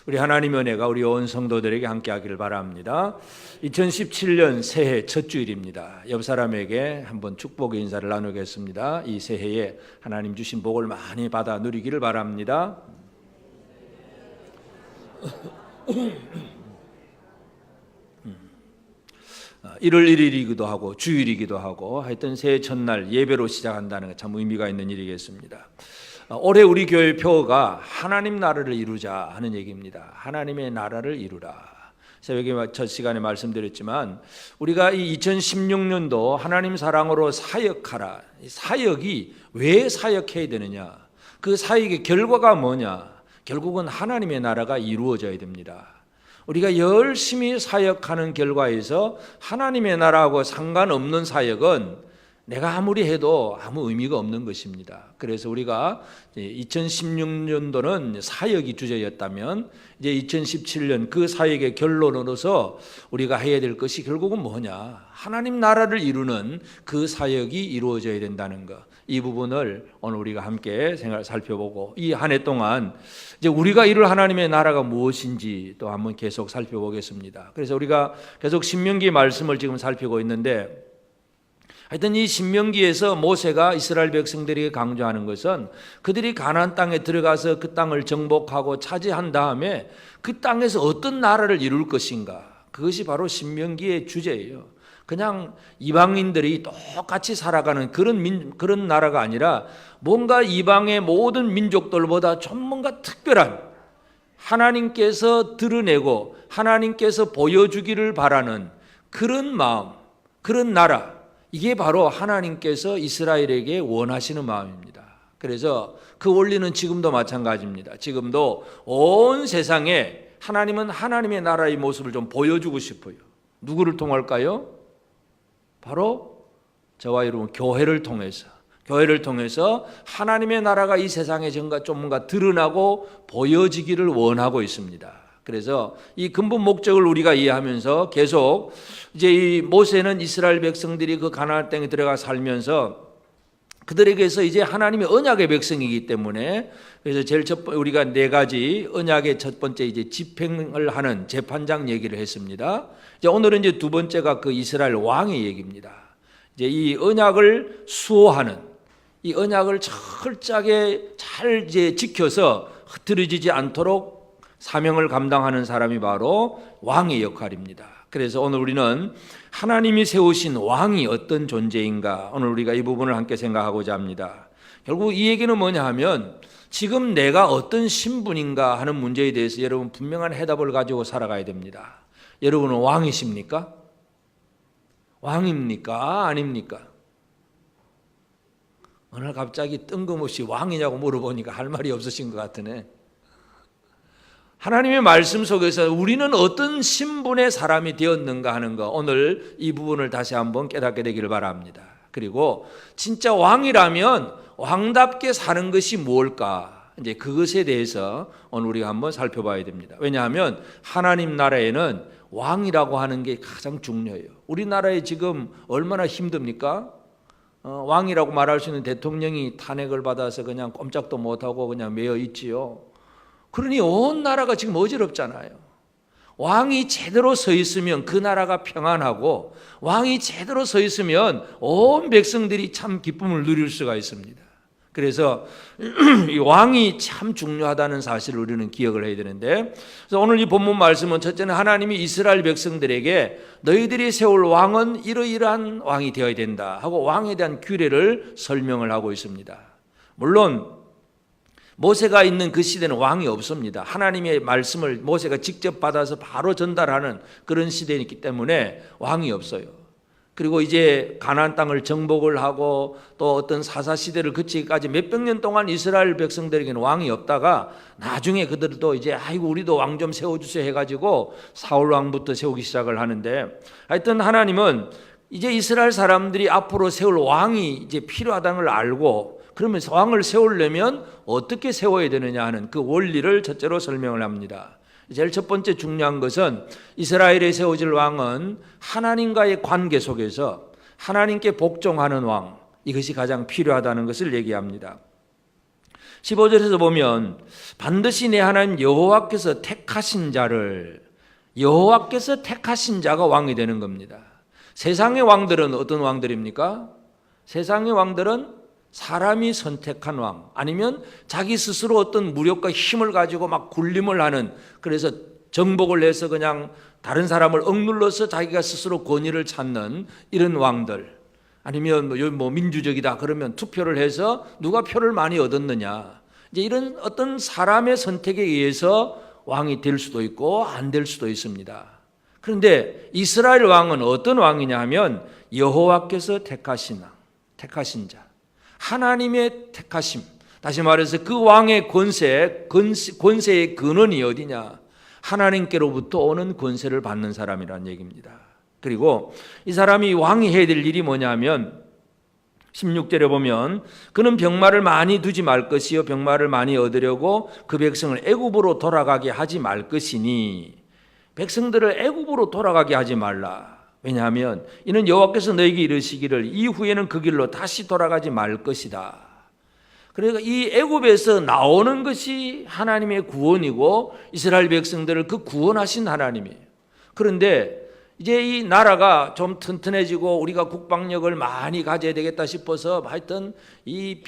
우리 하나님의 은혜가 우리 온 성도들에게 함께하기를 바랍니다. 2017년 새해 첫 주일입니다. 옆 사람에게 한번 축복의 인사를 나누겠습니다. 이 새해에 하나님 주신 복을 많이 받아 누리기를 바랍니다. 1월 1일이기도 하고 주일이기도 하고 하여튼 새해 첫날 예배로 시작한다는 게 참 의미가 있는 일이겠습니다. 올해 우리 교회 표어가 하나님 나라를 이루자 하는 얘기입니다. 하나님의 나라를 이루라. 새벽에 첫 시간에 말씀드렸지만 우리가 이 2016년도 하나님 사랑으로 사역하라. 사역이 왜 사역해야 되느냐? 그 사역의 결과가 뭐냐? 결국은 하나님의 나라가 이루어져야 됩니다. 우리가 열심히 사역하는 결과에서 하나님의 나라하고 상관없는 사역은 내가 아무리 해도 아무 의미가 없는 것입니다. 그래서 우리가 2016년도는 사역이 주제였다면 이제 2017년 그 사역의 결론으로서 우리가 해야 될 것이 결국은 뭐냐? 하나님 나라를 이루는 그 사역이 이루어져야 된다는 것. 이 부분을 오늘 우리가 함께 살펴보고 이 한 해 동안 이제 우리가 이룰 하나님의 나라가 무엇인지 또 한번 계속 살펴보겠습니다. 그래서 우리가 계속 신명기 말씀을 지금 살피고 있는데 하여튼 이 신명기에서 모세가 이스라엘 백성들에게 강조하는 것은 그들이 가나안 땅에 들어가서 그 땅을 정복하고 차지한 다음에 그 땅에서 어떤 나라를 이룰 것인가. 그것이 바로 신명기의 주제예요. 그냥 이방인들이 똑같이 살아가는 그런 나라가 아니라 뭔가 이방의 모든 민족들보다 좀 뭔가 특별한 하나님께서 드러내고 하나님께서 보여주기를 바라는 그런 마음, 그런 나라. 이게 바로 하나님께서 이스라엘에게 원하시는 마음입니다. 그래서 그 원리는 지금도 마찬가지입니다. 지금도 온 세상에 하나님은 하나님의 나라의 모습을 좀 보여주고 싶어요. 누구를 통할까요? 바로 저와 여러분 교회를 통해서 하나님의 나라가 이 세상에 좀 뭔가 드러나고 보여지기를 원하고 있습니다. 그래서 이 근본 목적을 우리가 이해하면서 계속 이제 이 모세는 이스라엘 백성들이 그 가나안 땅에 들어가 살면서 그들에게서 이제 하나님의 언약의 백성이기 때문에 그래서 제일 우리가 네 가지 언약의 첫 번째 이제 집행을 하는 재판장 얘기를 했습니다. 이제 오늘은 이제 두 번째가 그 이스라엘 왕의 얘기입니다. 이제 이 언약을 수호하는 이 언약을 철저하게 잘 이제 지켜서 흐트러지지 않도록 사명을 감당하는 사람이 바로 왕의 역할입니다. 그래서 오늘 우리는 하나님이 세우신 왕이 어떤 존재인가 오늘 우리가 이 부분을 함께 생각하고자 합니다. 결국 이 얘기는 뭐냐 하면 지금 내가 어떤 신분인가 하는 문제에 대해서 여러분 분명한 해답을 가지고 살아가야 됩니다. 여러분은 왕이십니까? 왕입니까? 아닙니까? 오늘 갑자기 뜬금없이 왕이냐고 물어보니까 할 말이 없으신 것 같으네. 하나님의 말씀 속에서 우리는 어떤 신분의 사람이 되었는가 하는 거 오늘 이 부분을 다시 한번 깨닫게 되기를 바랍니다. 그리고 진짜 왕이라면 왕답게 사는 것이 무엇일까? 이제 그것에 대해서 오늘 우리가 한번 살펴봐야 됩니다. 왜냐하면 하나님 나라에는 왕이라고 하는 게 가장 중요해요. 우리나라에 지금 얼마나 힘듭니까? 왕이라고 말할 수 있는 대통령이 탄핵을 받아서 그냥 꼼짝도 못하고 그냥 매여 있지요. 그러니 온 나라가 지금 어지럽잖아요. 왕이 제대로 서 있으면 그 나라가 평안하고 왕이 제대로 서 있으면 온 백성들이 참 기쁨을 누릴 수가 있습니다. 그래서 이 왕이 참 중요하다는 사실을 우리는 기억을 해야 되는데 그래서 오늘 이 본문 말씀은 첫째는 하나님이 이스라엘 백성들에게 너희들이 세울 왕은 이러이러한 왕이 되어야 된다 하고 왕에 대한 규례를 설명을 하고 있습니다. 물론 모세가 있는 그 시대는 왕이 없습니다. 하나님의 말씀을 모세가 직접 받아서 바로 전달하는 그런 시대이기 때문에 왕이 없어요. 그리고 이제 가나안 땅을 정복을 하고 또 어떤 사사 시대를 거치기까지 몇백 년 동안 이스라엘 백성들에게는 왕이 없다가 나중에 그들도 이제 아이고 우리도 왕 좀 세워주세요 해가지고 사울 왕부터 세우기 시작을 하는데 하여튼 하나님은 이제 이스라엘 사람들이 앞으로 세울 왕이 이제 필요하다는 걸 알고 그러면서 왕을 세우려면 어떻게 세워야 되느냐 하는 그 원리를 첫째로 설명을 합니다. 제일 첫 번째 중요한 것은 이스라엘에 세워질 왕은 하나님과의 관계 속에서 하나님께 복종하는 왕, 이것이 가장 필요하다는 것을 얘기합니다. 15절에서 보면 반드시 내 하나님 여호와께서 택하신 자를, 여호와께서 택하신 자가 왕이 되는 겁니다. 세상의 왕들은 어떤 왕들입니까? 세상의 왕들은 사람이 선택한 왕, 아니면 자기 스스로 어떤 무력과 힘을 가지고 막 군림을 하는, 그래서 정복을 해서 그냥 다른 사람을 억눌러서 자기가 스스로 권위를 찾는 이런 왕들, 아니면 뭐 민주적이다 그러면 투표를 해서 누가 표를 많이 얻었느냐, 이제 이런 어떤 사람의 선택에 의해서 왕이 될 수도 있고 안 될 수도 있습니다. 그런데 이스라엘 왕은 어떤 왕이냐 하면 여호와께서 택하신 왕, 택하신 자, 하나님의 택하심. 다시 말해서 그 왕의 권세의 근원이 어디냐? 하나님께로부터 오는 권세를 받는 사람이라는 얘기입니다. 그리고 이 사람이 왕이 해야 될 일이 뭐냐면 16절에 보면 그는 병마를 많이 두지 말 것이요 병마를 많이 얻으려고 그 백성을 애굽으로 돌아가게 하지 말 것이니, 백성들을 애굽으로 돌아가게 하지 말라. 왜냐하면 이는 여호와께서 너에게 이르시기를 이후에는 그 길로 다시 돌아가지 말 것이다. 그러니까 이 애굽에서 나오는 것이 하나님의 구원이고 이스라엘 백성들을 그 구원하신 하나님이에요. 그런데 이제 이 나라가 좀 튼튼해지고 우리가 국방력을 많이 가져야 되겠다 싶어서 하여튼 이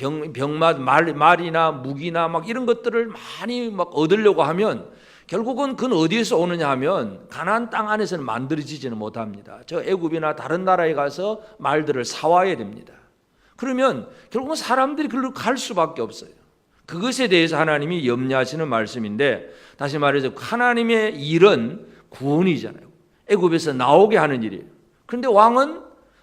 말이나 무기나 막 이런 것들을 많이 막 얻으려고 하면 결국은 그건 어디에서 오느냐 하면 가나안 땅 안에서는 만들어지지는 못합니다. 저 애굽이나 다른 나라에 가서 말들을 사와야 됩니다. 그러면 결국은 사람들이 그걸로 갈 수밖에 없어요. 그것에 대해서 하나님이 염려하시는 말씀인데, 다시 말해서 하나님의 일은 구원이잖아요. 애굽에서 나오게 하는 일이에요. 그런데 왕은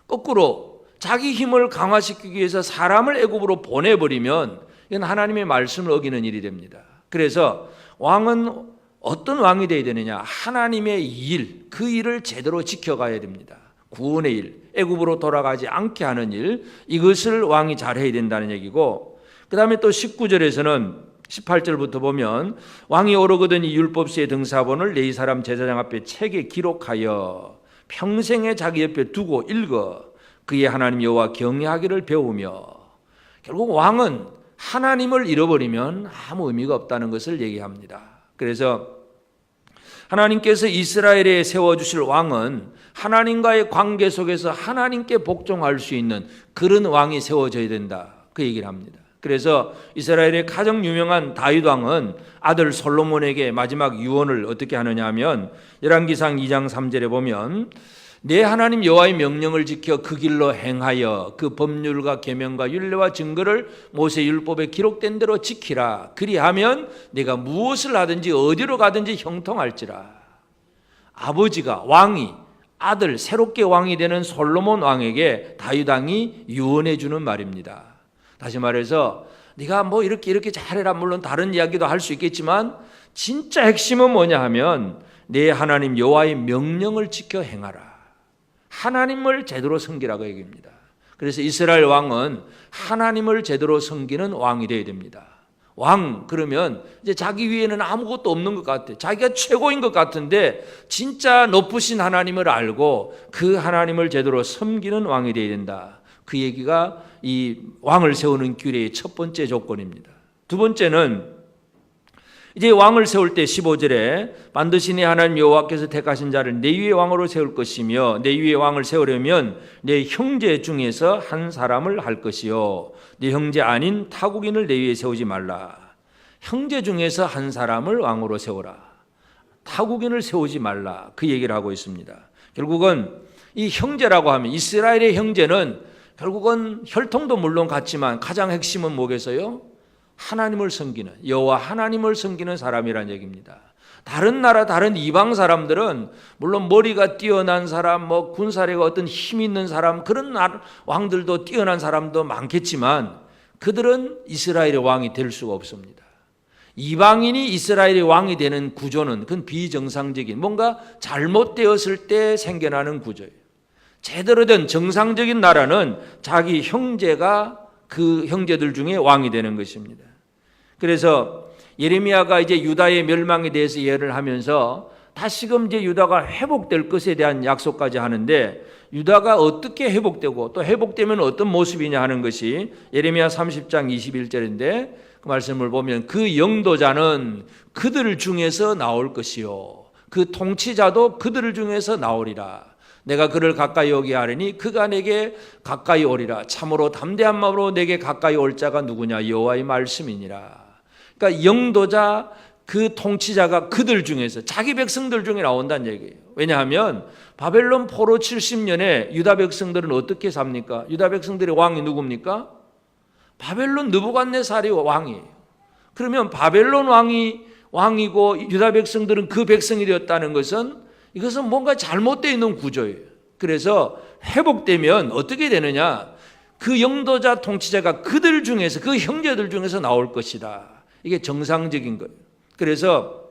거꾸로 자기 힘을 강화시키기 위해서 사람을 애굽으로 보내버리면 이건 하나님의 말씀을 어기는 일이 됩니다. 그래서 왕은 어떤 왕이 되어야 되느냐? 하나님의 일, 그 일을 제대로 지켜가야 됩니다. 구원의 일, 애굽으로 돌아가지 않게 하는 일, 이것을 왕이 잘해야 된다는 얘기고, 그 다음에 또 19절에서는 18절부터 보면 왕이 오르거든 이 율법서의 등사본을 레위 사람 제사장 앞에 책에 기록하여 평생에 자기 옆에 두고 읽어 그의 하나님 여호와 경외하기를 배우며, 결국 왕은 하나님을 잃어버리면 아무 의미가 없다는 것을 얘기합니다. 그래서 하나님께서 이스라엘에 세워주실 왕은 하나님과의 관계 속에서 하나님께 복종할 수 있는 그런 왕이 세워져야 된다, 그 얘기를 합니다. 그래서 이스라엘의 가장 유명한 다윗 왕은 아들 솔로몬에게 마지막 유언을 어떻게 하느냐 하면 열왕기상 2장 3절에 보면 내 하나님 여호와의 명령을 지켜 그 길로 행하여 그 법률과 계명과 율례와 증거를 모세 율법에 기록된 대로 지키라. 그리하면 내가 무엇을 하든지 어디로 가든지 형통할지라. 아버지가 왕이 아들 새롭게 왕이 되는 솔로몬 왕에게 다윗 왕이 유언해 주는 말입니다. 다시 말해서 네가 뭐 이렇게 잘해라, 물론 다른 이야기도 할 수 있겠지만 진짜 핵심은 뭐냐 하면 내 하나님 여호와의 명령을 지켜 행하라. 하나님을 제대로 섬기라고 얘기합니다. 그래서 이스라엘 왕은 하나님을 제대로 섬기는 왕이 되어야 됩니다. 왕 그러면 이제 자기 위에는 아무것도 없는 것 같아. 자기가 최고인 것 같은데 진짜 높으신 하나님을 알고 그 하나님을 제대로 섬기는 왕이 되어야 된다. 그 얘기가 이 왕을 세우는 규례의 첫 번째 조건입니다. 두 번째는 이제 왕을 세울 때 15절에 반드시 내 하나님 여호와께서 택하신 자를 내 위에 왕으로 세울 것이며 내 위에 왕을 세우려면 내 형제 중에서 한 사람을 할 것이요 네 형제 아닌 타국인을 내 위에 세우지 말라. 형제 중에서 한 사람을 왕으로 세우라. 타국인을 세우지 말라. 그 얘기를 하고 있습니다. 결국은 이 형제라고 하면 이스라엘의 형제는 결국은 혈통도 물론 같지만 가장 핵심은 뭐겠어요? 하나님을 섬기는, 여호와 하나님을 섬기는 사람이라는 얘기입니다. 다른 나라, 다른 이방 사람들은 물론 머리가 뛰어난 사람, 뭐 군사력가 어떤 힘 있는 사람, 그런 왕들도 뛰어난 사람도 많겠지만 그들은 이스라엘의 왕이 될 수가 없습니다. 이방인이 이스라엘의 왕이 되는 구조는 그건 비정상적인, 뭔가 잘못되었을 때 생겨나는 구조예요. 제대로 된 정상적인 나라는 자기 형제가 그 형제들 중에 왕이 되는 것입니다. 그래서 예레미야가 이제 유다의 멸망에 대해서 예언을 하면서 다시금 이제 유다가 회복될 것에 대한 약속까지 하는데 유다가 어떻게 회복되고 또 회복되면 어떤 모습이냐 하는 것이 예레미야 30장 21절인데 그 말씀을 보면 그 영도자는 그들 중에서 나올 것이요 그 통치자도 그들 중에서 나오리라. 내가 그를 가까이 오게 하리니 그가 내게 가까이 오리라. 참으로 담대한 마음으로 내게 가까이 올 자가 누구냐? 여호와의 말씀이니라. 그러니까 영도자 그 통치자가 그들 중에서 자기 백성들 중에 나온다는 얘기예요. 왜냐하면 바벨론 포로 70년에 유다 백성들은 어떻게 삽니까? 유다 백성들의 왕이 누굽니까? 바벨론 느부갓네살이 왕이에요. 그러면 바벨론 왕이고 유다 백성들은 그 백성이 되었다는 것은 이것은 뭔가 잘못되어 있는 구조예요. 그래서 회복되면 어떻게 되느냐? 그 영도자 통치자가 그들 중에서 그 형제들 중에서 나올 것이다. 이게 정상적인 거예요. 그래서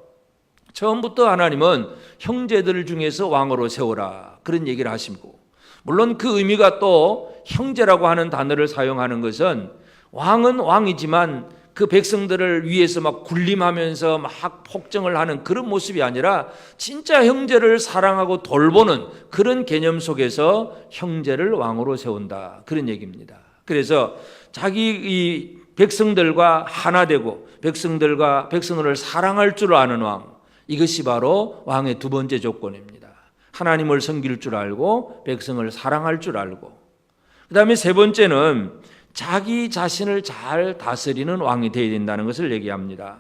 처음부터 하나님은 형제들 중에서 왕으로 세우라 그런 얘기를 하시고, 물론 그 의미가 또 형제라고 하는 단어를 사용하는 것은 왕은 왕이지만 그 백성들을 위해서 막 군림하면서 막 폭정을 하는 그런 모습이 아니라 진짜 형제를 사랑하고 돌보는 그런 개념 속에서 형제를 왕으로 세운다 그런 얘기입니다. 그래서 자기 이 백성들과 하나 되고 백성을 사랑할 줄 아는 왕, 이것이 바로 왕의 두 번째 조건입니다. 하나님을 섬길 줄 알고 백성을 사랑할 줄 알고, 그 다음에 세 번째는 자기 자신을 잘 다스리는 왕이 되어야 된다는 것을 얘기합니다.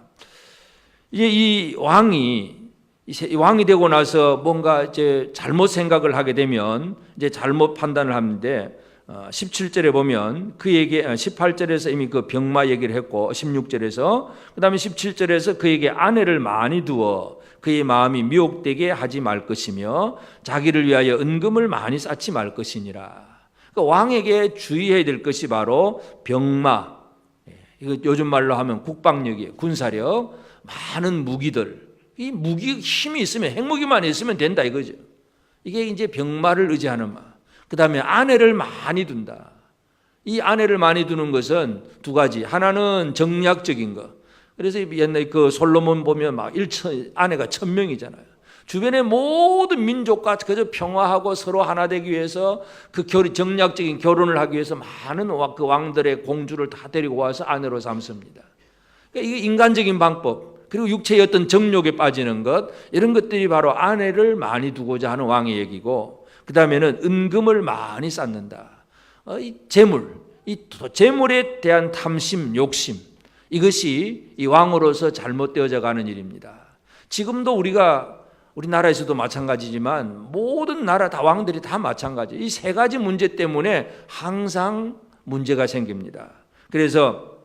이제 이 왕이 되고 나서 뭔가 이제 잘못 생각을 하게 되면 이제 잘못 판단을 하는데, 17절에 보면 그에게 18절에서 이미 그 병마 얘기를 했고 16절에서 그다음에 17절에서 그에게 아내를 많이 두어 그의 마음이 미혹되게 하지 말 것이며 자기를 위하여 은금을 많이 쌓지 말 것이니라. 그러니까 왕에게 주의해야 될 것이 바로 병마, 이거 요즘 말로 하면 국방력이에요. 군사력, 많은 무기들. 이 무기 힘이 있으면, 핵무기만 있으면 된다 이거죠. 이게 이제 병마를 의지하는 마. 그 다음에 아내를 많이 둔다. 이 아내를 많이 두는 것은 두 가지. 하나는 정략적인 거. 그래서 옛날 그 솔로몬 보면 막 아내가 1000명이잖아요. 주변의 모든 민족과 그저 평화하고 서로 하나 되기 위해서 그 정략적인 결혼을 하기 위해서 많은 그 왕들의 공주를 다 데리고 와서 아내로 삼습니다. 그러니까 이게 인간적인 방법, 그리고 육체의 어떤 정욕에 빠지는 것, 이런 것들이 바로 아내를 많이 두고자 하는 왕의 얘기고, 그 다음에는 은금을 많이 쌓는다. 이 재물에 대한 탐심, 욕심, 이것이 이 왕으로서 잘못되어져 가는 일입니다. 지금도 우리나라에서도 마찬가지지만 모든 나라 다 왕들이 다 마찬가지. 이 세 가지 문제 때문에 항상 문제가 생깁니다. 그래서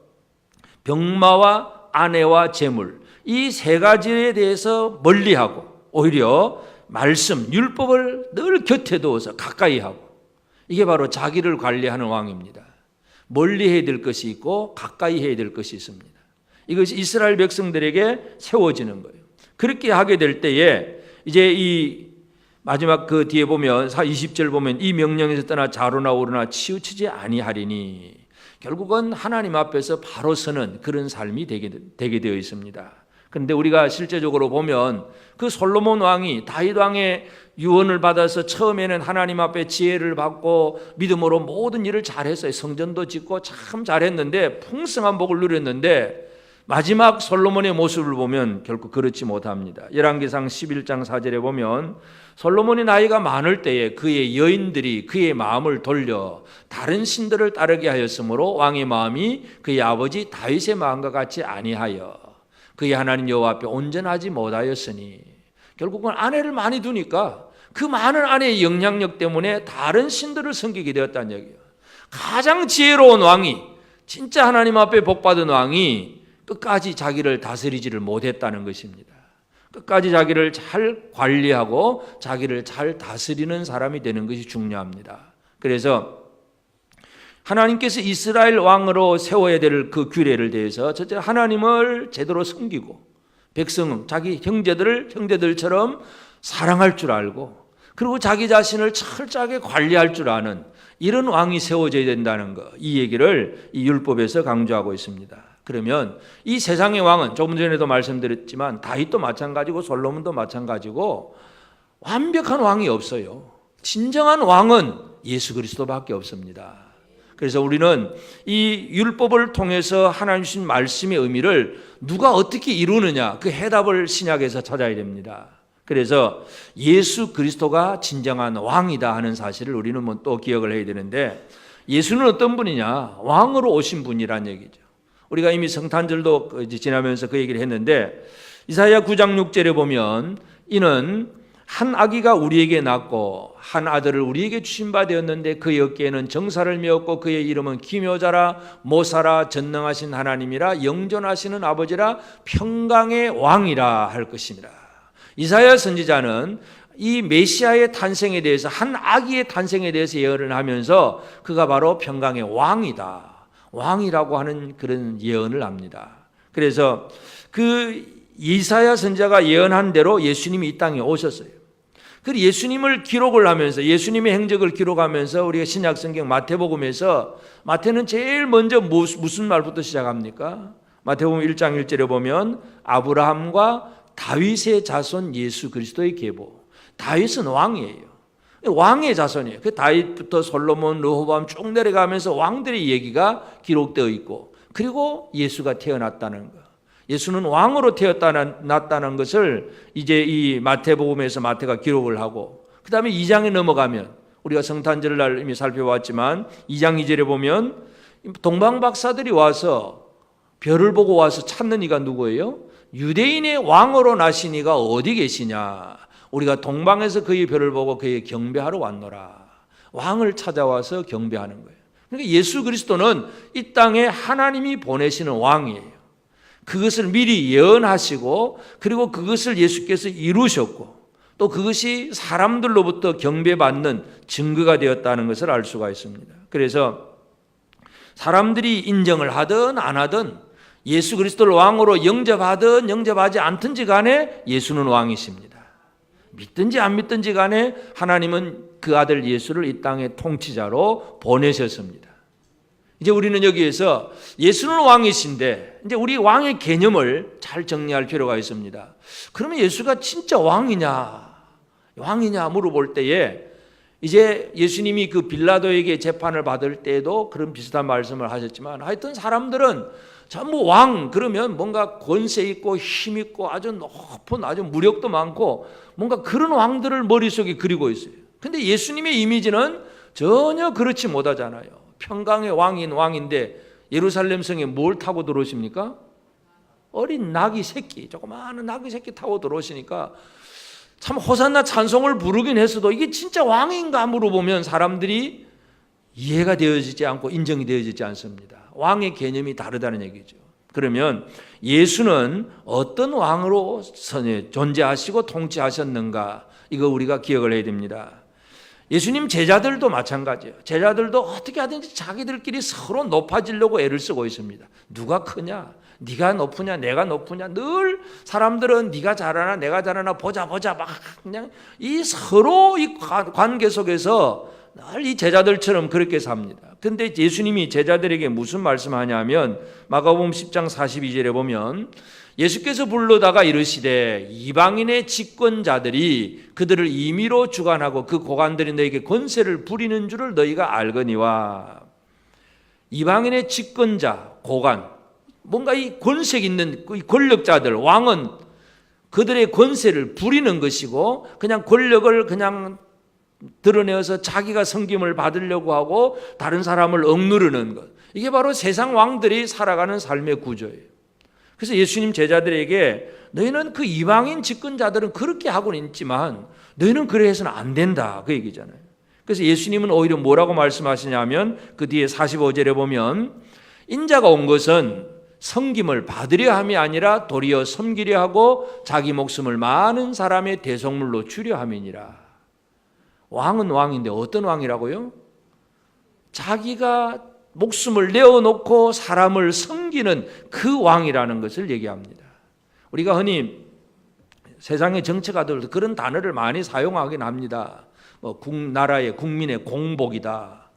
병마와 아내와 재물, 이 세 가지에 대해서 멀리하고 오히려 말씀, 율법을 늘 곁에 두어서 가까이 하고, 이게 바로 자기를 관리하는 왕입니다. 멀리 해야 될 것이 있고 가까이 해야 될 것이 있습니다. 이것이 이스라엘 백성들에게 세워지는 거예요. 그렇게 하게 될 때에 이제 이 마지막 그 뒤에 보면 20절 보면 이 명령에서 떠나 좌로나 우로나 치우치지 아니하리니, 결국은 하나님 앞에서 바로 서는 그런 삶이 되게 되어 있습니다. 그런데 우리가 실제적으로 보면 그 솔로몬 왕이 다윗 왕의 유언을 받아서 처음에는 하나님 앞에 지혜를 받고 믿음으로 모든 일을 잘했어요. 성전도 짓고 참 잘했는데 풍성한 복을 누렸는데 마지막 솔로몬의 모습을 보면 결국 그렇지 못합니다. 열왕기상 11장 4절에 보면 솔로몬이 나이가 많을 때에 그의 여인들이 그의 마음을 돌려 다른 신들을 따르게 하였으므로 왕의 마음이 그의 아버지 다윗의 마음과 같이 아니하여 그의 하나님 여호와 앞에 온전하지 못하였으니, 결국은 아내를 많이 두니까 그 많은 아내의 영향력 때문에 다른 신들을 섬기게 되었다는 얘기예요. 가장 지혜로운 왕이, 진짜 하나님 앞에 복받은 왕이 끝까지 자기를 다스리지를 못했다는 것입니다. 끝까지 자기를 잘 관리하고 자기를 잘 다스리는 사람이 되는 것이 중요합니다. 그래서 하나님께서 이스라엘 왕으로 세워야 될 그 규례를 대해서 첫째, 하나님을 제대로 섬기고 백성은 자기 형제들처럼 사랑할 줄 알고, 그리고 자기 자신을 철저하게 관리할 줄 아는 이런 왕이 세워져야 된다는 것, 이 얘기를 이 율법에서 강조하고 있습니다. 그러면 이 세상의 왕은 조금 전에도 말씀드렸지만 다윗도 마찬가지고 솔로몬도 마찬가지고 완벽한 왕이 없어요. 진정한 왕은 예수 그리스도밖에 없습니다. 그래서 우리는 이 율법을 통해서 하나님 주신 말씀의 의미를 누가 어떻게 이루느냐, 그 해답을 신약에서 찾아야 됩니다. 그래서 예수 그리스도가 진정한 왕이다 하는 사실을 우리는 또 기억을 해야 되는데, 예수는 어떤 분이냐? 왕으로 오신 분이란 얘기죠. 우리가 이미 성탄절도 지나면서 그 얘기를 했는데, 이사야 9장 6절에 보면 이는 한 아기가 우리에게 낳고 한 아들을 우리에게 주신 바 되었는데 그의 어깨에는 정사를 메었고 그의 이름은 기묘자라 모사라 전능하신 하나님이라 영존하시는 아버지라 평강의 왕이라 할 것입니다. 이사야 선지자는 이 메시아의 탄생에 대해서, 한 아기의 탄생에 대해서 예언을 하면서 그가 바로 평강의 왕이다, 왕이라고 하는 그런 예언을 합니다. 그래서 그 이사야 선지자가 예언한 대로 예수님이 이 땅에 오셨어요. 그 예수님을 기록을 하면서, 예수님의 행적을 기록하면서 우리가 신약 성경 마태복음에서, 마태는 제일 먼저 무슨 말부터 시작합니까? 마태복음 1장 1절에 보면 아브라함과 다윗의 자손 예수 그리스도의 계보. 다윗은 왕이에요. 왕의 자손이에요. 그 다윗부터 솔로몬, 르호보암 쭉 내려가면서 왕들의 얘기가 기록되어 있고, 그리고 예수가 태어났다는 것, 예수는 왕으로 태어났다는 것을 이제 이 마태복음에서 마태가 기록을 하고, 그 다음에 2장에 넘어가면, 우리가 성탄절 날 이미 살펴봤지만 2장 2절에 보면 동방박사들이 와서 별을 보고 와서 찾는 이가 누구예요? 유대인의 왕으로 나신 이가 어디 계시냐? 우리가 동방에서 그의 별을 보고 그의 경배하러 왔노라. 왕을 찾아와서 경배하는 거예요. 그러니까 예수 그리스도는 이 땅에 하나님이 보내시는 왕이에요. 그것을 미리 예언하시고, 그리고 그것을 예수께서 이루셨고, 또 그것이 사람들로부터 경배받는 증거가 되었다는 것을 알 수가 있습니다. 그래서 사람들이 인정을 하든 안 하든, 예수 그리스도를 왕으로 영접하든 영접하지 않든지 간에 예수는 왕이십니다. 믿든지 안 믿든지 간에 하나님은 그 아들 예수를 이 땅의 통치자로 보내셨습니다. 이제 우리는 여기에서 예수는 왕이신데, 이제 우리 왕의 개념을 잘 정리할 필요가 있습니다. 그러면 예수가 진짜 왕이냐 물어볼 때에, 이제 예수님이 그 빌라도에게 재판을 받을 때에도 그런 비슷한 말씀을 하셨지만, 하여튼 사람들은 전부 왕 그러면 뭔가 권세 있고 힘 있고 아주 높은, 아주 무력도 많고, 뭔가 그런 왕들을 머릿속에 그리고 있어요. 근데 예수님의 이미지는 전혀 그렇지 못하잖아요. 평강의 왕인 왕인데 예루살렘 성에 뭘 타고 들어오십니까? 어린 나귀 새끼, 조그마한 나귀 새끼 타고 들어오시니까 참 호산나 찬송을 부르긴 했어도 이게 진짜 왕인가 물어보면 사람들이 이해가 되어지지 않고 인정이 되어지지 않습니다. 왕의 개념이 다르다는 얘기죠. 그러면 예수는 어떤 왕으로 존재하시고 통치하셨는가, 이거 우리가 기억을 해야 됩니다. 예수님 제자들도 마찬가지예요. 제자들도 어떻게 하든지 자기들끼리 서로 높아지려고 애를 쓰고 있습니다. 누가 크냐, 네가 높으냐, 내가 높으냐, 늘 사람들은 네가 잘하나 내가 잘하나 보자 막 그냥 이 서로 이 관계 속에서 늘 이 제자들처럼 그렇게 삽니다. 근데 예수님이 제자들에게 무슨 말씀하냐면 마가복음 10장 42절에 보면 예수께서 불러다가 이르시되 이방인의 집권자들이 그들을 임의로 주관하고 그 고관들이 너에게 권세를 부리는 줄을 너희가 알거니와. 이방인의 집권자, 고관, 뭔가 이 권색 있는 권력자들, 왕은 그들의 권세를 부리는 것이고, 그냥 권력을 그냥 드러내어서 자기가 섬김을 받으려고 하고 다른 사람을 억누르는 것, 이게 바로 세상 왕들이 살아가는 삶의 구조예요. 그래서 예수님 제자들에게 너희는 그 이방인 집권자들은 그렇게 하고는 있지만 너희는 그래 해서는 안 된다, 그 얘기잖아요. 그래서 예수님은 오히려 뭐라고 말씀하시냐면 그 뒤에 45절에 보면 인자가 온 것은 섬김을 받으려 함이 아니라 도리어 섬기려 하고 자기 목숨을 많은 사람의 대속물로 주려 함이니라. 왕은 왕인데 어떤 왕이라고요? 자기가 목숨을 내어놓고 사람을 섬기는 그 왕이라는 것을 얘기합니다. 우리가 흔히 세상의 정치가들도 그런 단어를 많이 사용하긴 합니다. 나라의 국민의 공복이다.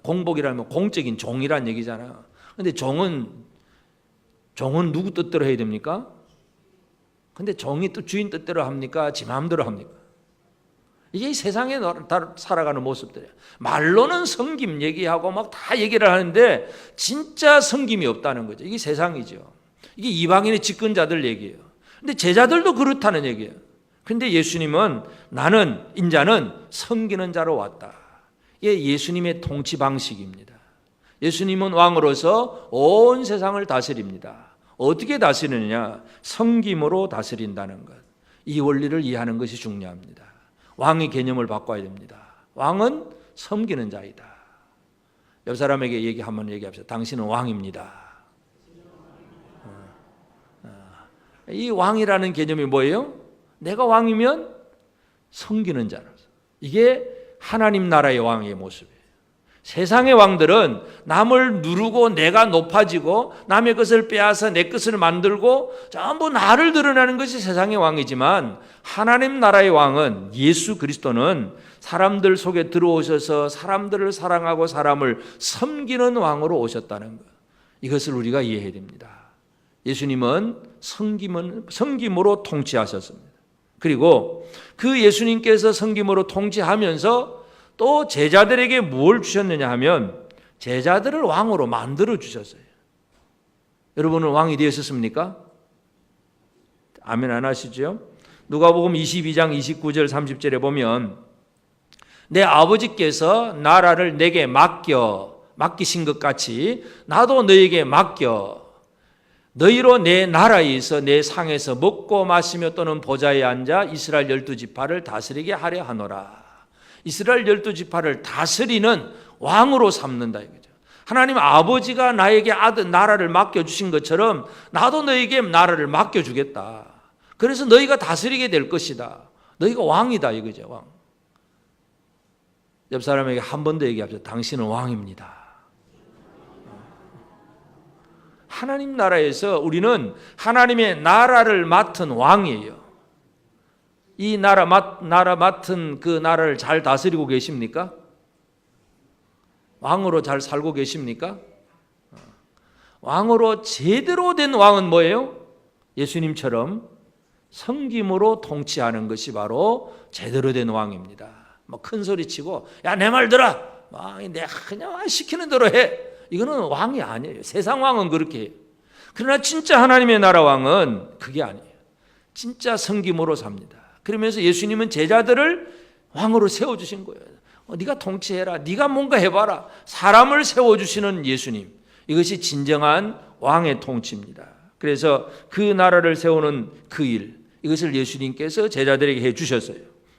공복이라면 공적인 종이란 얘기잖아요. 그런데 종은 누구 뜻대로 해야 됩니까? 근데 종이 또 주인 뜻대로 합니까? 지 마음대로 합니까? 이게 세상에 살아가는 모습들이에요. 말로는 섬김 얘기하고 막 다 얘기를 하는데 진짜 섬김이 없다는 거죠. 이게 세상이죠. 이게 이방인의 집권자들 얘기예요. 근데 제자들도 그렇다는 얘기예요. 근데 예수님은 나는 인자는 섬기는 자로 왔다. 이게 예수님의 통치 방식입니다. 예수님은 왕으로서 온 세상을 다스립니다. 어떻게 다스리느냐? 섬김으로 다스린다는 것. 이 원리를 이해하는 것이 중요합니다. 왕의 개념을 바꿔야 됩니다. 왕은 섬기는 자이다. 옆 사람에게 한번 얘기합시다. 당신은 왕입니다. 이 왕이라는 개념이 뭐예요? 내가 왕이면 섬기는 자로서. 이게 하나님 나라의 왕의 모습이에요. 세상의 왕들은 남을 누르고 내가 높아지고 남의 것을 빼앗아 내 것을 만들고 전부 나를 드러내는 것이 세상의 왕이지만 하나님 나라의 왕은 예수 그리스도는 사람들 속에 들어오셔서 사람들을 사랑하고 사람을 섬기는 왕으로 오셨다는 것. 이것을 우리가 이해해야 됩니다. 예수님은 섬김으로 통치하셨습니다. 그리고 그 예수님께서 섬김으로 통치하면서 또 제자들에게 뭘 주셨느냐 하면 제자들을 왕으로 만들어 주셨어요. 여러분은 왕이 되었습니까? 아멘 안 하시죠? 누가복음 22장 29절 30절에 보면 내 아버지께서 나라를 내게 맡기신 것 같이 나도 너에게 맡겨 너희로 내 나라에서 내 상에서 먹고 마시며 또는 보좌에 앉아 이스라엘 12지파를 다스리게 하려 하노라. 이스라엘 12지파를 다스리는 왕으로 삼는다 이거죠. 하나님 아버지가 나에게 아들 나라를 맡겨주신 것처럼 나도 너에게 나라를 맡겨주겠다. 그래서 너희가 다스리게 될 것이다. 너희가 왕이다 이거죠. 왕. 옆 사람에게 한 번 더 얘기합시다. 당신은 왕입니다. 하나님 나라에서 우리는 하나님의 나라를 맡은 왕이에요. 이 나라 맡은 그 나라를 잘 다스리고 계십니까? 왕으로 잘 살고 계십니까? 왕으로 제대로 된 왕은 뭐예요? 예수님처럼 섬김으로 통치하는 것이 바로 제대로 된 왕입니다. 뭐 큰 소리 치고 야 내 말 들어. 내가 그냥 시키는 대로 해. 이거는 왕이 아니에요. 세상 왕은 그렇게 해요. 그러나 진짜 하나님의 나라 왕은 그게 아니에요. 진짜 섬김으로 삽니다. 그러면서 예수님은 제자들을 왕으로 세워주신 거예요. 네가 통치해라. 네가 뭔가 해봐라. 사람을 세워주시는 예수님. 이것이 진정한 왕의 통치입니다. 그래서 그 나라를 세우는 그 일, 이것을 예수님께서 제자들에게 해주셨어요.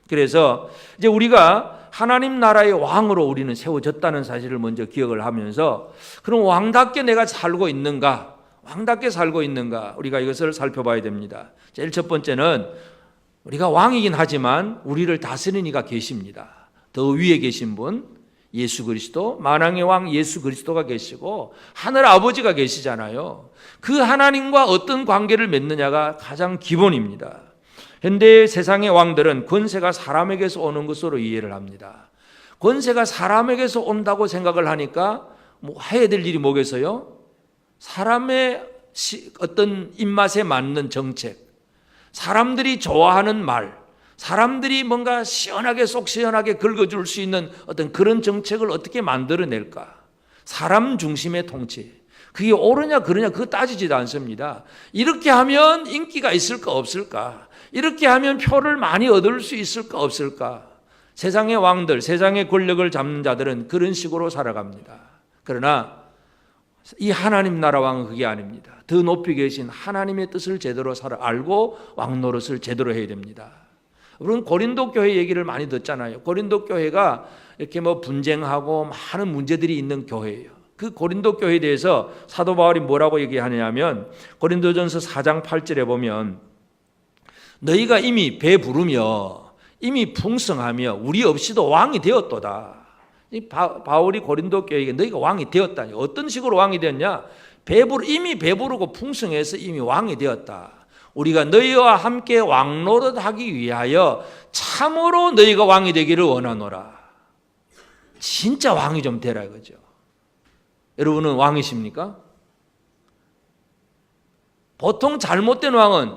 그래서 이제 우리가 하나님 나라의 왕으로 우리는 세워졌다는 사실을 먼저 기억을 하면서 그럼 왕답게 내가 살고 있는가? 왕답게 살고 있는가? 우리가 이것을 살펴봐야 됩니다. 제일 첫 번째는 우리가 왕이긴 하지만 우리를 다스리는 이가 계십니다. 더 위에 계신 분 예수 그리스도, 만왕의 왕 예수 그리스도가 계시고 하늘 아버지가 계시잖아요. 그 하나님과 어떤 관계를 맺느냐가 가장 기본입니다. 현대 세상의 왕들은 권세가 사람에게서 오는 것으로 이해를 합니다. 권세가 사람에게서 온다고 생각을 하니까 해야 될 일이 뭐겠어요? 사람의 어떤 입맛에 맞는 정책, 사람들이 좋아하는 말, 사람들이 뭔가 시원하게 속 시원하게 긁어줄 수 있는 어떤 그런 정책을 어떻게 만들어낼까? 사람 중심의 통치. 그게 옳으냐 그러냐 그거 따지지도 않습니다. 이렇게 하면 인기가 있을까 없을까? 이렇게 하면 표를 많이 얻을 수 있을까 없을까? 세상의 왕들, 세상의 권력을 잡는 자들은 그런 식으로 살아갑니다. 그러나 이 하나님 나라 왕은 그게 아닙니다. 더 높이 계신 하나님의 뜻을 제대로 알고 왕 노릇을 제대로 해야 됩니다. 여러분 고린도 교회 얘기를 많이 듣잖아요. 고린도 교회가 이렇게 분쟁하고 많은 문제들이 있는 교회예요. 그 고린도 교회에 대해서 사도 바울이 뭐라고 얘기하냐면 고린도전서 4장 8절에 보면 너희가 이미 배부르며 이미 풍성하며 우리 없이도 왕이 되었도다. 바울이 고린도 교회에게 너희가 왕이 되었다니. 어떤 식으로 왕이 되었냐? 이미 배부르고 풍성해서 이미 왕이 되었다. 우리가 너희와 함께 왕노릇하기 위하여 참으로 너희가 왕이 되기를 원하노라. 진짜 왕이 좀 되라 이거죠. 여러분은 왕이십니까? 보통 잘못된 왕은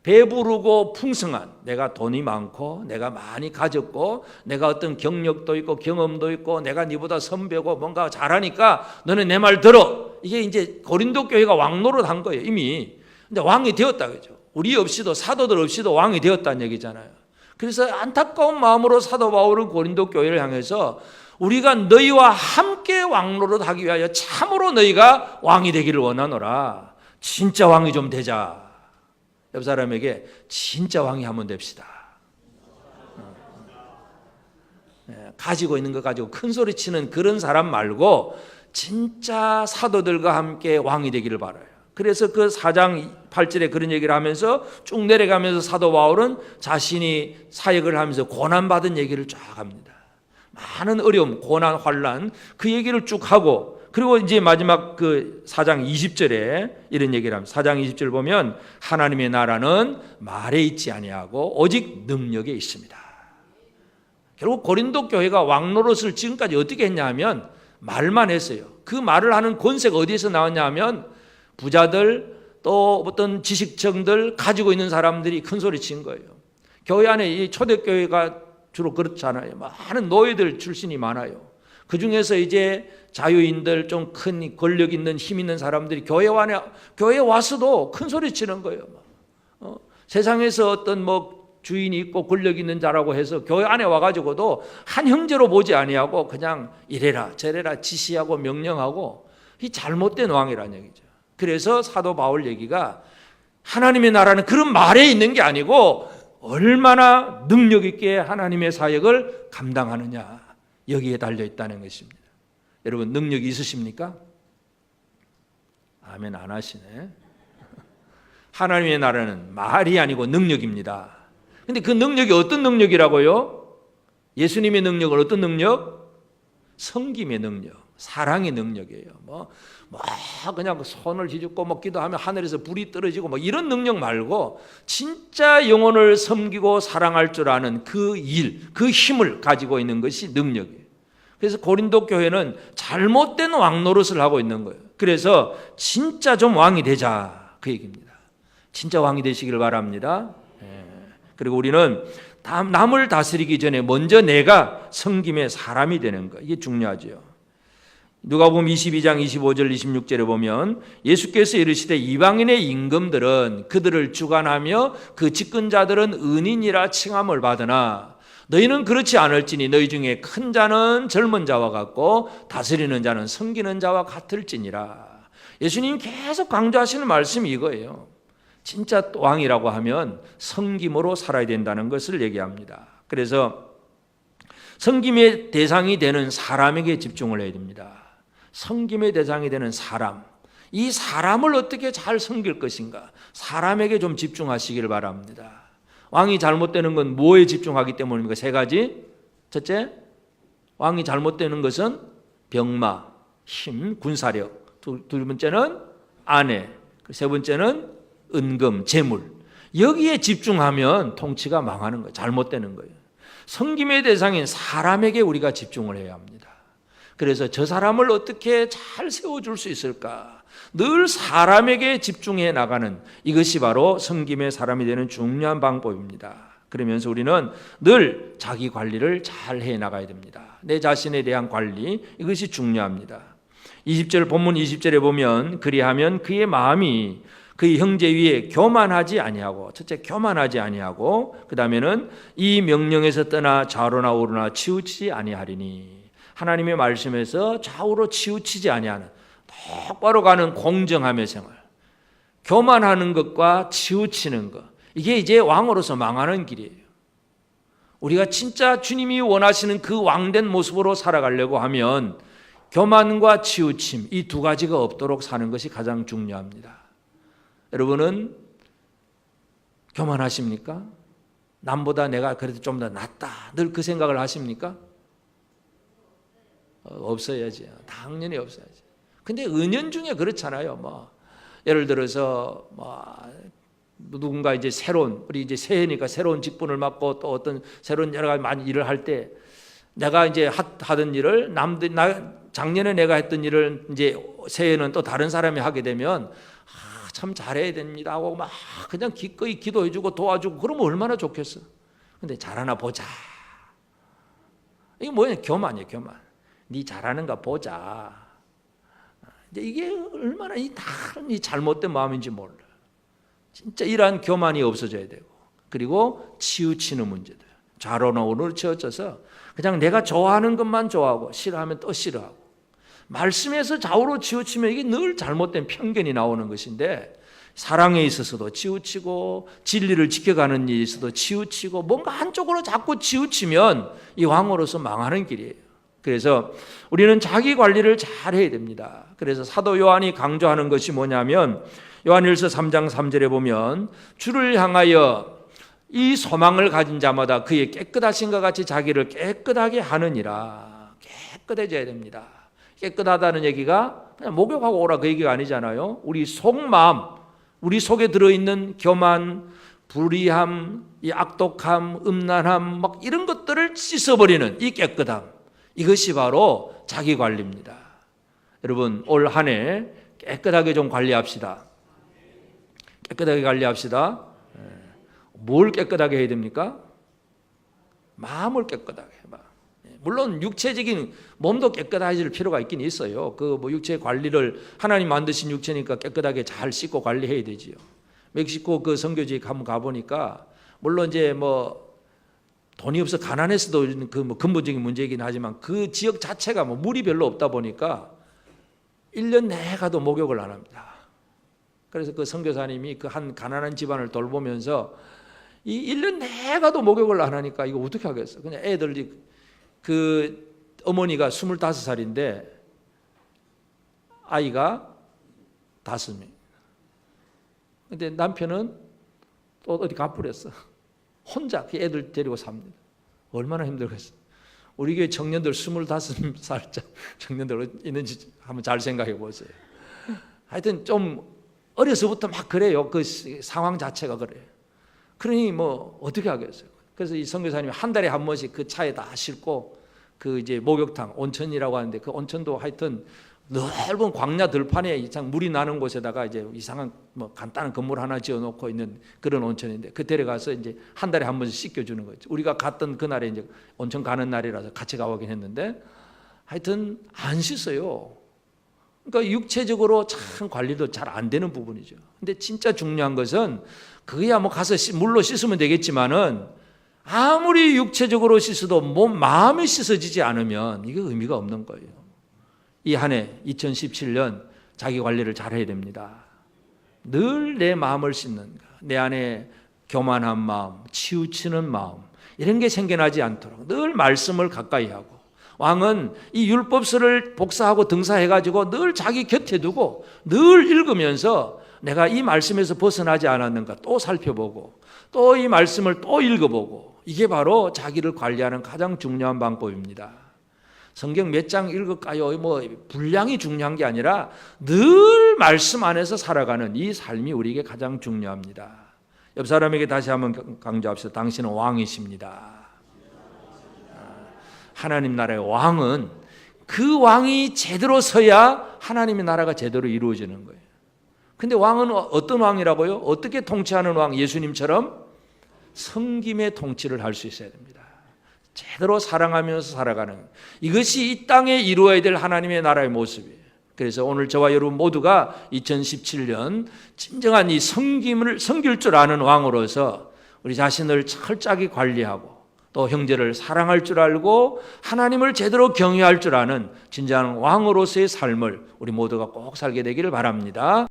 배부르고 풍성한, 내가 돈이 많고 내가 많이 가졌고 내가 어떤 경력도 있고 경험도 있고 내가 네보다 선배고 뭔가 잘하니까 너는 내 말 들어. 이게 이제 고린도 교회가 왕 노릇한 거예요. 이미 근데 왕이 되었다 그죠. 우리 없이도, 사도들 없이도 왕이 되었다는 얘기잖아요. 그래서 안타까운 마음으로 사도 바울은 고린도 교회를 향해서 우리가 너희와 함께 왕 노릇하기 위하여 참으로 너희가 왕이 되기를 원하노라. 진짜 왕이 좀 되자. 옆 사람에게 진짜 왕이 한번 됩시다. 가지고 있는 것 가지고 큰 소리 치는 그런 사람 말고 진짜 사도들과 함께 왕이 되기를 바라요. 그래서 그 4장 8절에 그런 얘기를 하면서 쭉 내려가면서 사도 바울은 자신이 사역을 하면서 고난받은 얘기를 쫙 합니다. 많은 어려움, 고난, 환난 그 얘기를 쭉 하고, 그리고 이제 마지막 그 4장 20절에 이런 얘기를 합니다. 4장 20절 보면 하나님의 나라는 말에 있지 아니하고 오직 능력에 있습니다. 결국 고린도 교회가 왕 노릇을 지금까지 어떻게 했냐 하면 말만 했어요. 그 말을 하는 권세가 어디에서 나왔냐 하면 부자들 또 어떤 지식층들 가지고 있는 사람들이 큰 소리 친 거예요. 교회 안에 이 초대교회가 주로 그렇잖아요. 많은 노예들 출신이 많아요. 그 중에서 이제 자유인들, 좀 큰 권력 있는 힘 있는 사람들이 교회에 와서도 큰 소리 치는 거예요. 세상에서 어떤 뭐 주인이 있고 권력 있는 자라고 해서 교회 안에 와가지고도 한 형제로 보지 아니하고 그냥 이래라 저래라 지시하고 명령하고, 이 잘못된 왕이라는 얘기죠. 그래서 사도 바울 얘기가 하나님의 나라는 그런 말에 있는 게 아니고 얼마나 능력 있게 하나님의 사역을 감당하느냐, 여기에 달려 있다는 것입니다. 여러분 능력이 있으십니까? 아멘 안 하시네. 하나님의 나라는 말이 아니고 능력입니다. 근데 그 능력이 어떤 능력이라고요? 예수님의 능력은 어떤 능력? 섬김의 능력, 사랑의 능력이에요. 그냥 손을 휘젓고 기도하면 하늘에서 불이 떨어지고 이런 능력 말고 진짜 영혼을 섬기고 사랑할 줄 아는 그 일, 그 힘을 가지고 있는 것이 능력이에요. 그래서 고린도 교회는 잘못된 왕 노릇을 하고 있는 거예요. 그래서 진짜 좀 왕이 되자 그 얘기입니다. 진짜 왕이 되시길 바랍니다. 그리고 우리는 남을 다스리기 전에 먼저 내가 섬김의 사람이 되는 거, 이게 중요하죠. 누가복음 22장 25절 26절에 보면 예수께서 이르시되 이방인의 임금들은 그들을 주관하며 그 집권자들은 은인이라 칭함을 받으나 너희는 그렇지 않을지니 너희 중에 큰 자는 젊은 자와 같고 다스리는 자는 섬기는 자와 같을지니라. 예수님 계속 강조하시는 말씀이 이거예요. 진짜 왕이라고 하면 섬김으로 살아야 된다는 것을 얘기합니다. 그래서 섬김의 대상이 되는 사람에게 집중을 해야 됩니다. 섬김의 대상이 되는 사람, 이 사람을 어떻게 잘 섬길 것인가, 사람에게 좀 집중하시기를 바랍니다. 왕이 잘못되는 건 뭐에 집중하기 때문입니까? 세 가지. 첫째, 왕이 잘못되는 것은 병마, 힘, 군사력. 두 번째는 아내, 세 번째는 은금, 재물. 여기에 집중하면 통치가 망하는 거예요. 잘못되는 거예요. 섬김의 대상인 사람에게 우리가 집중을 해야 합니다. 그래서 저 사람을 어떻게 잘 세워줄 수 있을까? 늘 사람에게 집중해 나가는, 이것이 바로 섬김의 사람이 되는 중요한 방법입니다. 그러면서 우리는 늘 자기 관리를 잘 해 나가야 됩니다. 내 자신에 대한 관리, 이것이 중요합니다. 20절 본문 20절에 보면 그리하면 그의 마음이 그의 형제 위에 교만하지 아니하고, 첫째 교만하지 아니하고, 그 다음에는 이 명령에서 떠나 좌로나 우로나 치우치지 아니하리니, 하나님의 말씀에서 좌우로 치우치지 아니하는 똑바로 가는 공정함의 생활. 교만하는 것과 치우치는 것, 이게 이제 왕으로서 망하는 길이에요. 우리가 진짜 주님이 원하시는 그 왕된 모습으로 살아가려고 하면 교만과 치우침, 이 두 가지가 없도록 사는 것이 가장 중요합니다. 여러분은 교만하십니까? 남보다 내가 그래도 좀 더 낫다, 늘 그 생각을 하십니까? 없어야지. 당연히 없어야지. 근데 은연중에 그렇잖아요. 예를 들어서 누군가 이제 새로운, 우리 이제 새해니까 새로운 직분을 맡고 또 어떤 새로운 여러 가지 많은 일을 할 때 내가 이제 하던 일을 작년에 내가 했던 일을 이제 새해는 또 다른 사람이 하게 되면 참 잘해야 됩니다 하고 막 그냥 기꺼이 기도해주고 도와주고 그러면 얼마나 좋겠어. 근데 잘하나 보자. 이게 뭐냐? 교만이에요, 교만. 네 잘하는가 보자. 이게 얼마나 이 잘못된 마음인지 몰라. 진짜 이러한 교만이 없어져야 되고, 그리고 치우치는 문제들. 좌로나 우로로 치우쳐서 그냥 내가 좋아하는 것만 좋아하고 싫어하면 또 싫어하고, 말씀에서 좌우로 치우치면 이게 늘 잘못된 편견이 나오는 것인데, 사랑에 있어서도 치우치고 진리를 지켜가는 일에 있어도 치우치고 뭔가 한쪽으로 자꾸 치우치면 이 왕으로서 망하는 길이에요. 그래서 우리는 자기 관리를 잘 해야 됩니다. 그래서 사도 요한이 강조하는 것이 뭐냐면, 요한일서 3장 3절에 보면 주를 향하여 이 소망을 가진 자마다 그의 깨끗하신 것 같이 자기를 깨끗하게 하느니라. 깨끗해져야 됩니다. 깨끗하다는 얘기가 그냥 목욕하고 오라 그 얘기가 아니잖아요. 우리 속마음, 우리 속에 들어있는 교만, 불의함, 이 악독함, 음란함 막 이런 것들을 씻어버리는 이 깨끗함, 이것이 바로 자기 관리입니다. 여러분, 올 한 해 깨끗하게 좀 관리합시다. 깨끗하게 관리합시다. 뭘 깨끗하게 해야 됩니까? 마음을 깨끗하게 해봐. 물론 육체적인 몸도 깨끗해질 필요가 있긴 있어요. 그 뭐 육체 관리를 하나님 만드신 육체니까 깨끗하게 잘 씻고 관리해야 되지요. 멕시코 그 선교지 한번 가보니까 물론 이제 뭐 돈이 없어 가난해서도 그 뭐 근본적인 문제이긴 하지만 그 지역 자체가 뭐 물이 별로 없다 보니까 1년 내내 가도 목욕을 안 합니다. 그래서 그 선교사님이 그 한 가난한 집안을 돌보면서 이 1년 내내 가도 목욕을 안 하니까 이거 어떻게 하겠어? 그냥 애들이 그 어머니가 25살인데 아이가 5명. 근데 남편은 또 어디 가버렸어. 혼자 그 애들 데리고 삽니다. 얼마나 힘들겠어. 우리 교회 청년들 25살짜 청년들 있는지 한번 잘 생각해 보세요. 하여튼 좀 어려서부터 막 그래요. 그 상황 자체가 그래요. 그러니 뭐 어떻게 하겠어요. 그래서 이 선교사님이 한 달에 한 번씩 그 차에 다 싣고 그 이제 목욕탕, 온천이라고 하는데 그 온천도 하여튼 넓은 광야 들판에 이상 물이 나는 곳에다가 이제 이상한 뭐 간단한 건물 하나 지어놓고 있는 그런 온천인데 그 데려가서 이제 한 달에 한 번씩 씻겨주는 거죠. 우리가 갔던 그날에 이제 온천 가는 날이라서 같이 가보긴 했는데 하여튼 안 씻어요. 그러니까 육체적으로 참 관리도 잘 안 되는 부분이죠. 근데 진짜 중요한 것은 그거야 뭐 가서 물로 씻으면 되겠지만은 아무리 육체적으로 씻어도 마음이 씻어지지 않으면 이게 의미가 없는 거예요. 이 한 해 2017년 자기 관리를 잘 해야 됩니다. 늘 내 마음을 씻는 거, 내 안에 교만한 마음, 치우치는 마음 이런 게 생겨나지 않도록 늘 말씀을 가까이 하고, 왕은 이 율법서를 복사하고 등사해가지고 늘 자기 곁에 두고 늘 읽으면서 내가 이 말씀에서 벗어나지 않았는가 또 살펴보고 또 이 말씀을 또 읽어보고, 이게 바로 자기를 관리하는 가장 중요한 방법입니다. 성경 몇 장 읽을까요? 뭐 분량이 중요한 게 아니라 늘 말씀 안에서 살아가는 이 삶이 우리에게 가장 중요합니다. 옆 사람에게 다시 한번 강조합시다. 당신은 왕이십니다. 하나님 나라의 왕은 그 왕이 제대로 서야 하나님의 나라가 제대로 이루어지는 거예요. 근데 왕은 어떤 왕이라고요? 어떻게 통치하는 왕? 예수님처럼 섬김의 통치를 할 수 있어야 됩니다. 제대로 사랑하면서 살아가는, 이것이 이 땅에 이루어야 될 하나님의 나라의 모습이에요. 그래서 오늘 저와 여러분 모두가 2017년 진정한 이 섬길 줄 아는 왕으로서 우리 자신을 철저하게 관리하고 또 형제를 사랑할 줄 알고 하나님을 제대로 경외할 줄 아는 진정한 왕으로서의 삶을 우리 모두가 꼭 살게 되기를 바랍니다.